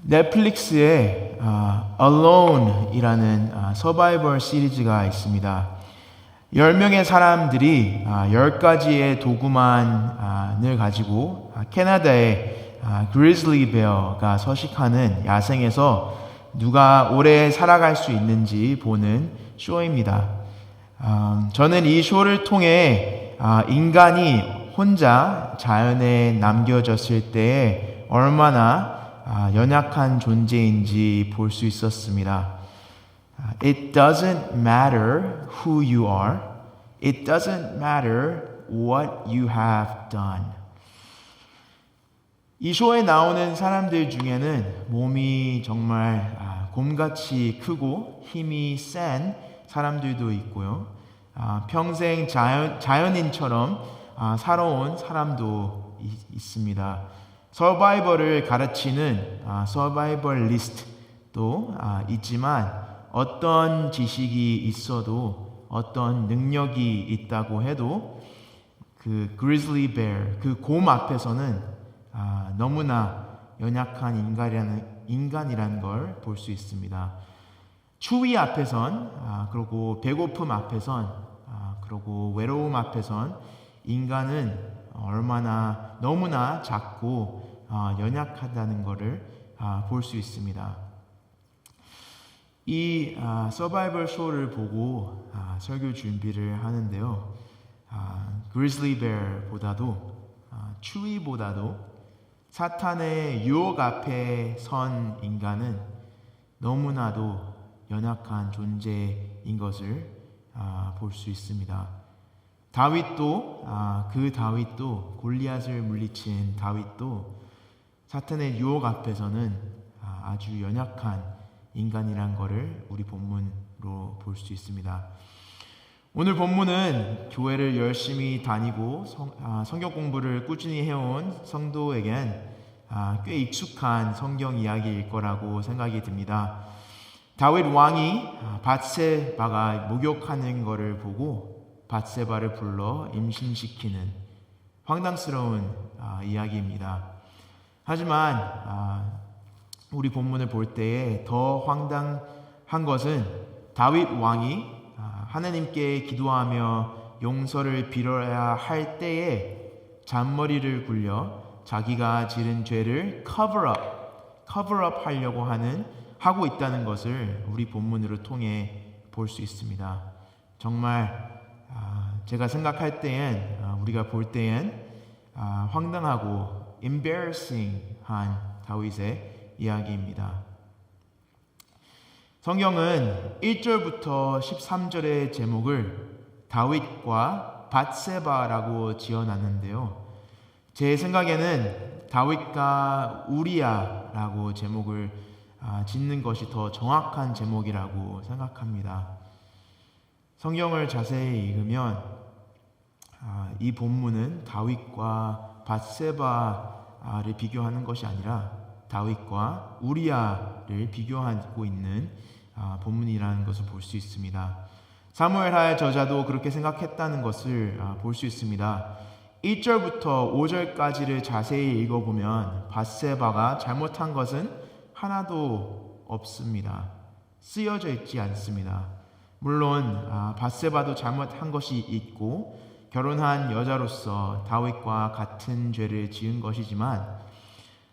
넷플릭스에 Alone이라는 서바이벌 시리즈가 있습니다. 10명의 사람들이 10가지의 도구만을 가지고 캐나다의 그리즐리 베어가 서식하는 야생에서 누가 오래 살아갈 수 있는지 보는 쇼입니다. 저는 이 쇼를 통해 인간이 혼자 자연에 남겨졌을 때 얼마나 연약한 존재인지 볼 수 있었습니다. It doesn't matter who you are. It doesn't matter what you have done. 이 쇼에 나오는 사람들 중에는 몸이 정말 곰같이 크고 힘이 센 사람들도 있고요. 평생 자연인처럼 살아온 사람도 있습니다. 서바이벌을 가르치는 서바이벌리스트도 있지만 어떤 지식이 있어도 어떤 능력이 있다고 해도 그 그리즐리 베어, 그 곰 앞에서는 너무나 연약한 인간이라는 걸 볼 수 있습니다. 추위 앞에선 그리고 배고픔 앞에선 그리고 외로움 앞에선 인간은 얼마나 너무나 작고 연약하다는 것을 볼 수 있습니다. 이 서바이벌 쇼를 보고 설교 준비를 하는데요. 그리즐리 베어보다도 추위보다도 사탄의 유혹 앞에 선 인간은 너무나도 연약한 존재인 것을 볼 수 있습니다. 다윗도 골리앗을 물리친 다윗도 사탄의 유혹 앞에서는 아주 연약한 인간이란 것을 우리 본문으로 볼 수 있습니다. 오늘 본문은 교회를 열심히 다니고 성경 공부를 꾸준히 해온 성도에겐 꽤 익숙한 성경 이야기일 거라고 생각이 듭니다. 다윗 왕이 밧세바가 목욕하는 것을 보고 밧세바를 불러 임신시키는 황당스러운 이야기입니다. 하지만 우리 본문을 볼 때에 더 황당한 것은 다윗 왕이 하나님께 기도하며 용서를 빌어야 할 때에 잔머리를 굴려 자기가 지른 죄를 커버업 하려고 하고 있다는 것을 우리 본문으로 통해 볼 수 있습니다. 정말 제가 생각할 때엔 우리가 볼 때엔 황당하고 embarrassing한 다윗의 이야기입니다. 성경은 1절부터 13절의 제목을 다윗과 밧세바라고 지어놨는데요. 제 생각에는 다윗과 우리야라고 제목을 짓는 것이 더 정확한 제목이라고 생각합니다. 성경을 자세히 읽으면 이 본문은 다윗과 밧세바를 비교하는 것이 아니라 다윗과 우리야를 비교하고 있는 본문이라는 것을 볼 수 있습니다. 사무엘하의 저자도 그렇게 생각했다는 것을 볼 수 있습니다. 1절부터 5절까지를 자세히 읽어보면 밧세바가 잘못한 것은 하나도 없습니다. 쓰여져 있지 않습니다. 물론 밧세바도 잘못한 것이 있고 결혼한 여자로서 다윗과 같은 죄를 지은 것이지만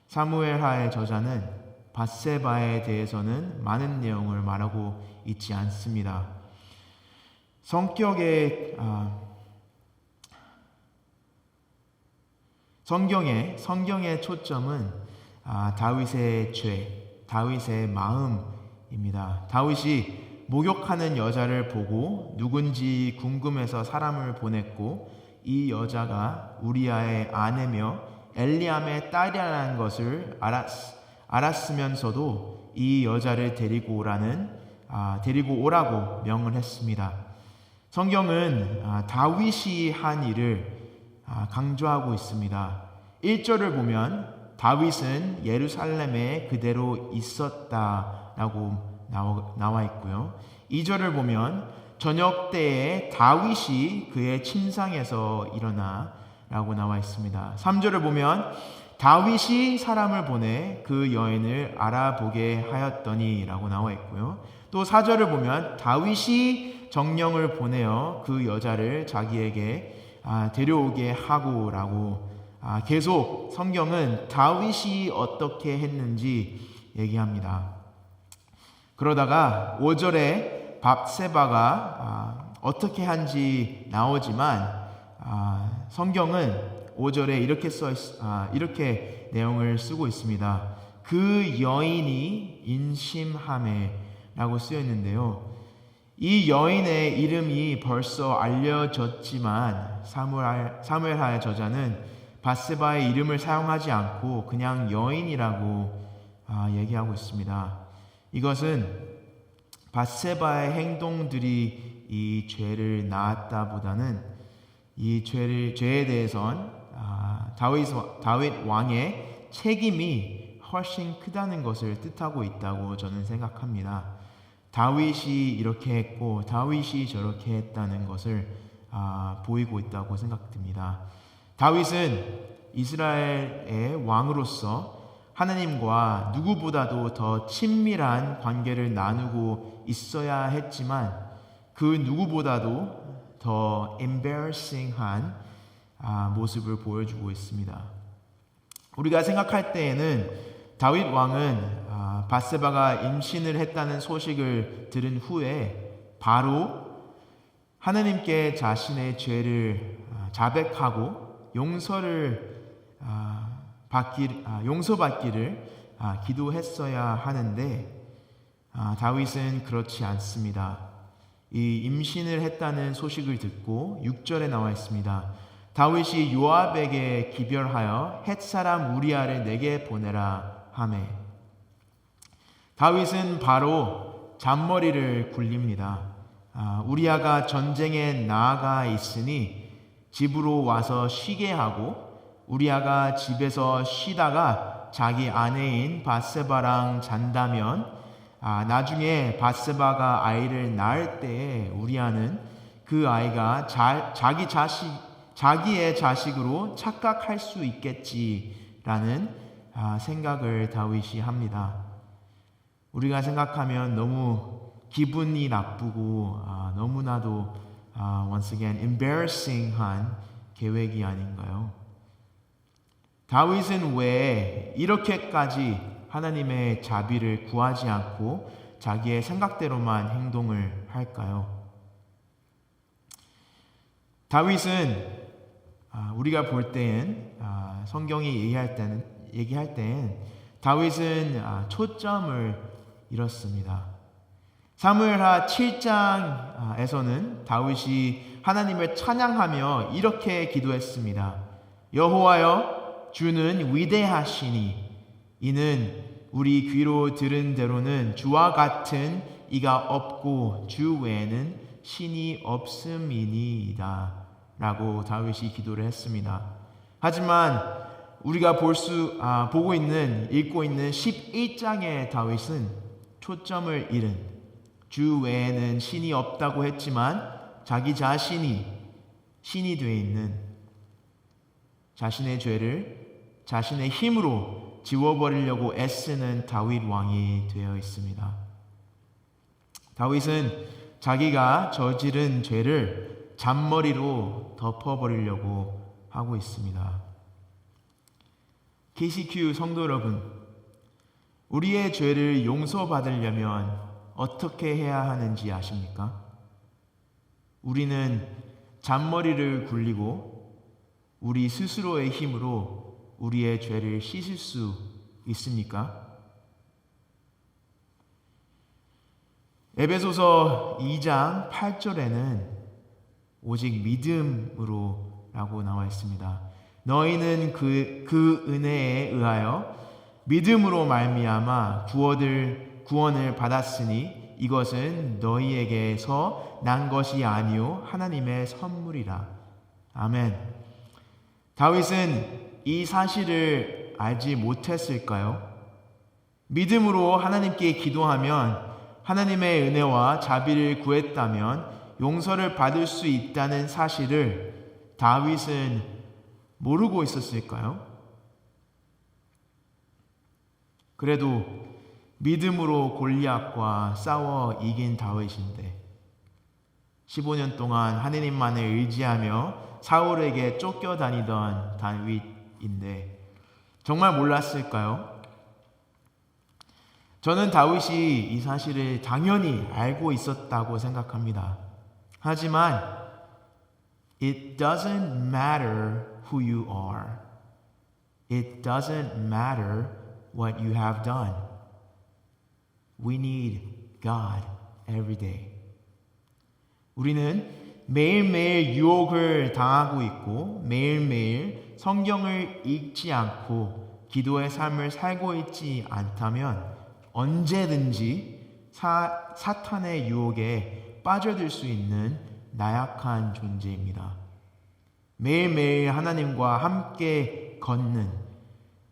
사무엘하의 저자는 밧세바에 대해서는 많은 내용을 말하고 있지 않습니다. 성경의 초점은 다윗의 죄, 다윗의 마음입니다. 다윗이 목욕하는 여자를 보고 누군지 궁금해서 사람을 보냈고 이 여자가 우리야의 아내며 엘리암의 딸이라는 것을 알았으면서도 이 여자를 데리고 오라고 명을 했습니다. 성경은 다윗이 한 일을 강조하고 있습니다. 1절을 보면 다윗은 예루살렘에 그대로 있었다라고 나와 있고요. 2절을 보면 저녁 때에 다윗이 그의 침상에서 일어나 라고 나와 있습니다. 3절을 보면 다윗이 사람을 보내 그 여인을 알아보게 하였더니 라고 나와 있고요. 또 4절을 보면 다윗이 정령을 보내어 그 여자를 자기에게 데려오게 하고 라고 계속 성경은 다윗이 어떻게 했는지 얘기합니다. 그러다가 5절에 밧세바가 어떻게 한지 나오지만 성경은 5절에 이렇게 내용을 쓰고 있습니다. 그 여인이 인심하매라고 쓰여 있는데요. 이 여인의 이름이 벌써 알려졌지만 사무엘하의 저자는 밧세바의 이름을 사용하지 않고 그냥 여인이라고 얘기하고 있습니다. 이것은 밧세바의 행동들이 이 죄를 낳았다보다는 이 죄에 대해선 다윗 왕의 책임이 훨씬 크다는 것을 뜻하고 있다고 저는 생각합니다. 다윗이 이렇게 했고 다윗이 저렇게 했다는 것을 보이고 있다고 생각됩니다. 다윗은 이스라엘의 왕으로서 하나님과 누구보다도 더 친밀한 관계를 나누고 있어야 했지만 그 누구보다도 더 embarrassing한 모습을 보여주고 있습니다. 우리가 생각할 때에는 다윗 왕은 밧세바가 임신을 했다는 소식을 들은 후에 바로 하나님께 자신의 죄를 자백하고 용서받기를 기도했어야 하는데 다윗은 그렇지 않습니다. 이 임신을 했다는 소식을 듣고 6절에 나와 있습니다. 다윗이 요압에게 기별하여 헷 사람 우리아를 내게 보내라 하매 다윗은 바로 잔머리를 굴립니다. 우리아가 전쟁에 나아가 있으니 집으로 와서 쉬게 하고 우리아가 집에서 쉬다가 자기 아내인 밧세바랑 잔다면 나중에 밧세바가 아이를 낳을 때에 우리아는 그 아이가 자기의 자식으로 착각할 수 있겠지라는 생각을 다윗이 합니다. 우리가 생각하면 너무 기분이 나쁘고 너무나도 once again embarrassing한 계획이 아닌가요? 다윗은 왜 이렇게까지 하나님의 자비를 구하지 않고 자기의 생각대로만 행동을 할까요? 다윗은 우리가 볼 때엔 성경이 얘기할 때엔 다윗은 초점을 잃었습니다. 사무엘하 7장에서는 다윗이 하나님을 찬양하며 이렇게 기도했습니다. 여호와여 주는 위대하시니 이는 우리 귀로 들은 대로는 주와 같은 이가 없고 주 외에는 신이 없음이니이다 라고 다윗이 기도를 했습니다. 하지만 우리가 읽고 있는 11장의 다윗은 초점을 잃은 주 외에는 신이 없다고 했지만 자기 자신이 신이 되어 있는 자신의 죄를 자신의 힘으로 지워버리려고 애쓰는 다윗 왕이 되어 있습니다. 다윗은 자기가 저지른 죄를 잔머리로 덮어버리려고 하고 있습니다. KCQ 성도 여러분, 우리의 죄를 용서받으려면 어떻게 해야 하는지 아십니까? 우리는 잔머리를 굴리고 우리 스스로의 힘으로 우리의 죄를 씻을 수 있습니까? 에베소서 2장 8절에는 오직 믿음으로 라고 나와 있습니다. 너희는 그 은혜에 의하여 믿음으로 말미암아 구원을 받았으니 이것은 너희에게서 난 것이 아니요 하나님의 선물이라. 아멘. 다윗은 이 사실을 알지 못했을까요? 믿음으로 하나님께 기도하면 하나님의 은혜와 자비를 구했다면 용서를 받을 수 있다는 사실을 다윗은 모르고 있었을까요? 그래도 믿음으로 골리앗과 싸워 이긴 다윗인데 15년 동안 하느님만을 의지하며 사울에게 쫓겨다니던 다윗인데 정말 몰랐을까요? 저는 다윗이 이 사실을 당연히 알고 있었다고 생각합니다. 하지만 it doesn't matter who you are. It doesn't matter what you have done. We need God every day. 우리는 매일매일 유혹을 당하고 있고 매일매일 성경을 읽지 않고 기도의 삶을 살고 있지 않다면 언제든지 사탄의 유혹에 빠져들 수 있는 나약한 존재입니다. 매일매일 하나님과 함께 걷는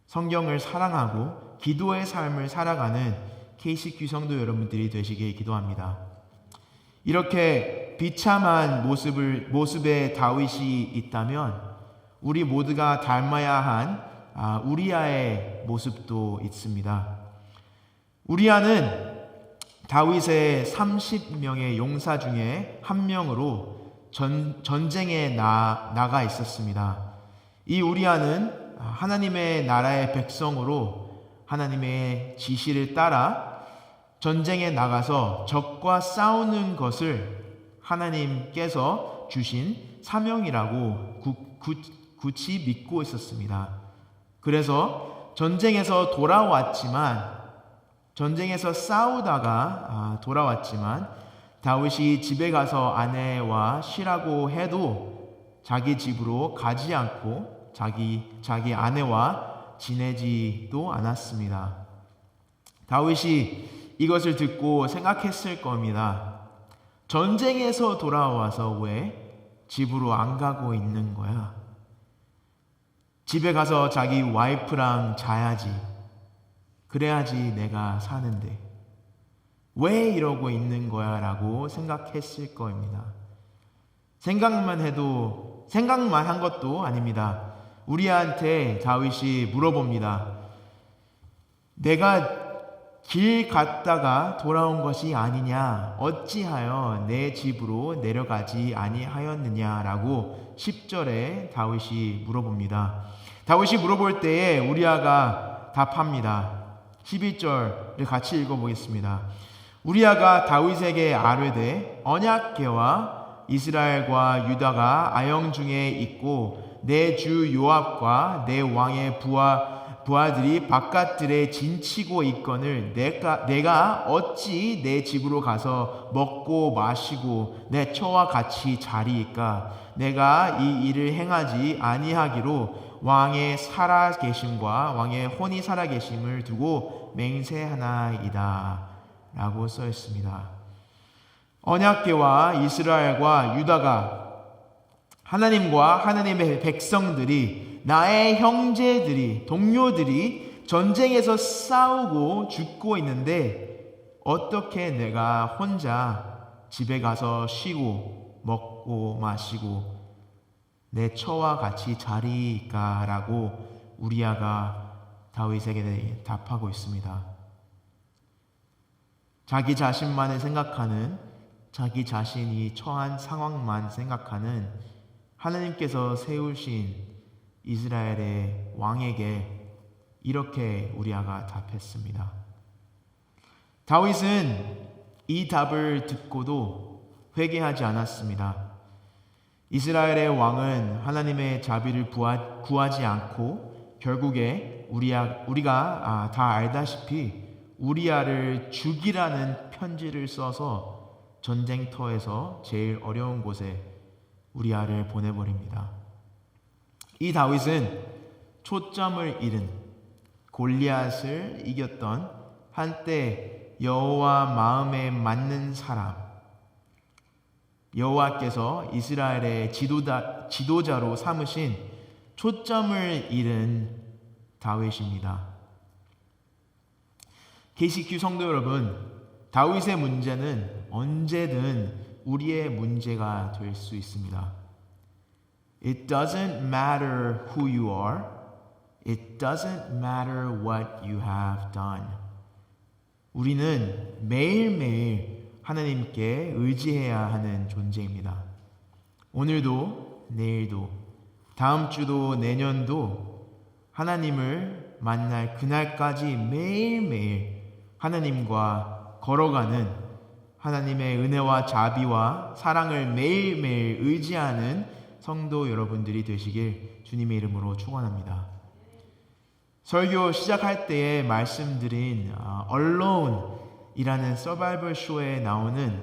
성경을 사랑하고 기도의 삶을 살아가는 KCQ 성도 여러분들이 되시길 기도합니다. 이렇게 비참한 모습의 다윗이 있다면 우리 모두가 닮아야 한 우리아의 모습도 있습니다. 우리아는 다윗의 30명의 용사 중에 한 명으로 전쟁에 나가 있었습니다. 이 우리아는 하나님의 나라의 백성으로 하나님의 지시를 따라 전쟁에 나가서 적과 싸우는 것을 하나님께서 주신 사명이라고 굳이 믿고 있었습니다. 그래서 전쟁에서 싸우다가 돌아왔지만 다윗이 집에 가서 아내와 쉬라고 해도 자기 집으로 가지 않고 자기 아내와 지내지도 않았습니다. 다윗이 이것을 듣고 생각했을 겁니다. 전쟁에서 돌아와서 왜 집으로 안 가고 있는 거야? 집에 가서 자기 와이프랑 자야지. 그래야지 내가 사는데. 왜 이러고 있는 거야? 라고 생각했을 겁니다. 생각만 한 것도 아닙니다. 우리한테 다윗이 물어봅니다. 내가 길 갔다가 돌아온 것이 아니냐? 어찌하여 내 집으로 내려가지 아니하였느냐라고 10절에 다윗이 물어봅니다. 다윗이 물어볼 때에 우리아가 답합니다. 11절을 같이 읽어보겠습니다. 우리아가 다윗에게 아뢰되 언약궤와 이스라엘과 유다가 아영 중에 있고 내 주 요압과 내 왕의 부하들이 바깥들에 진치고 있거늘 내가 어찌 내 집으로 가서 먹고 마시고 내 처와 같이 자리이까? 내가 이 일을 행하지 아니하기로 왕의 살아계심과 왕의 혼이 살아계심을 두고 맹세하나이다 라고 써 있습니다. 언약궤와 이스라엘과 유다가 하나님과 하나님의 백성들이 나의 형제들이 동료들이 전쟁에서 싸우고 죽고 있는데 어떻게 내가 혼자 집에 가서 쉬고 먹고 마시고 내 처와 같이 자리이까? 라고 우리아가 다윗에게 답하고 있습니다. 자기 자신만을 생각하는, 자기 자신이 처한 상황만 생각하는 하나님께서 세우신 이스라엘의 왕에게 이렇게 우리아가 답했습니다. 다윗은 이 답을 듣고도 회개하지 않았습니다. 이스라엘의 왕은 하나님의 자비를 구하지 않고 결국에 우리가 다 알다시피 우리아를 죽이라는 편지를 써서 전쟁터에서 제일 어려운 곳에 우리아를 보내버립니다. 이 다윗은 초점을 잃은 골리앗을 이겼던 한때 여호와 마음에 맞는 사람, 여호와께서 이스라엘의 지도자로 삼으신 초점을 잃은 다윗입니다. KCQ 성도 여러분, 다윗의 문제는 언제든 우리의 문제가 될 수 있습니다. It doesn't matter who you are. It doesn't matter what you have done. 우리는 매일매일 하나님께 의지해야 하는 존재입니다. 오늘도, 내일도, 다음 주도, 내년도 하나님을 만날 그날까지 매일매일 하나님과 걸어가는 하나님의 은혜와 자비와 사랑을 매일매일 의지하는 성도 여러분들이 되시길 주님의 이름으로 축원합니다. 설교 시작할 때에 말씀드린 Alone이라는 서바이벌 쇼에 나오는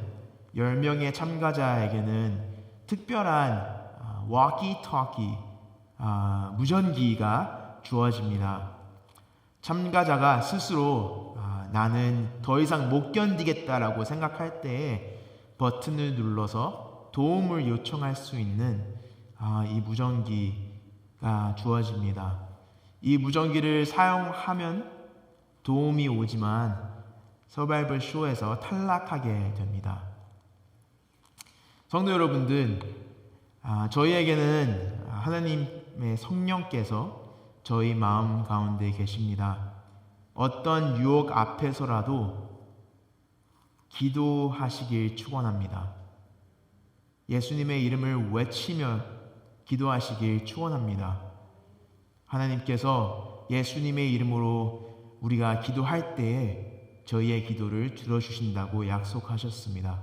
10명의 참가자에게는 특별한 워키토키 무전기가 주어집니다. 참가자가 스스로 나는 더 이상 못 견디겠다라고 생각할 때에 버튼을 눌러서 도움을 요청할 수 있는 이 무전기가 주어집니다. 이 무전기를 사용하면 도움이 오지만 서바이벌 쇼에서 탈락하게 됩니다. 성도 여러분들, 저희에게는 하나님의 성령께서 저희 마음 가운데 계십니다. 어떤 유혹 앞에서라도 기도하시길 축원합니다. 예수님의 이름을 외치며 기도하시길 축원합니다. 하나님께서 예수님의 이름으로 우리가 기도할 때에 저희의 기도를 들어주신다고 약속하셨습니다.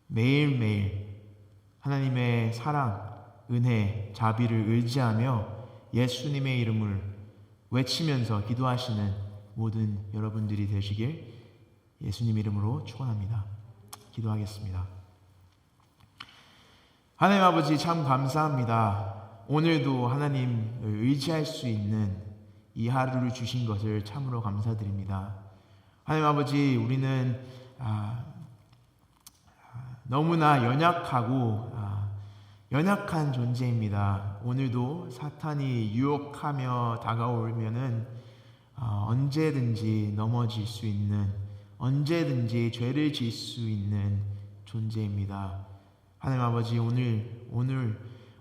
매일매일 하나님의 사랑, 은혜, 자비를 의지하며 예수님의 이름을 외치면서 기도하시는 모든 여러분들이 되시길 예수님 이름으로 축원합니다. 기도하겠습니다. 하나님 아버지 참 감사합니다. 오늘도 하나님을 의지할 수 있는 이 하루를 주신 것을 참으로 감사드립니다. 하나님 아버지, 우리는 너무나 연약한 존재입니다. 오늘도 사탄이 유혹하며 다가오면은 언제든지 넘어질 수 있는, 언제든지 죄를 지을 수 있는 존재입니다. 하나님 아버지,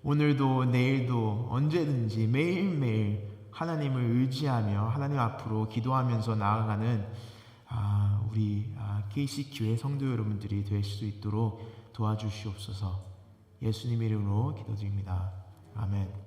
오늘도 내일도 언제든지 매일매일 하나님을 의지하며 하나님 앞으로 기도하면서 나아가는 우리 KC교회 성도 여러분들이 될 수 있도록 도와주시옵소서. 예수님 이름으로 기도드립니다. 아멘.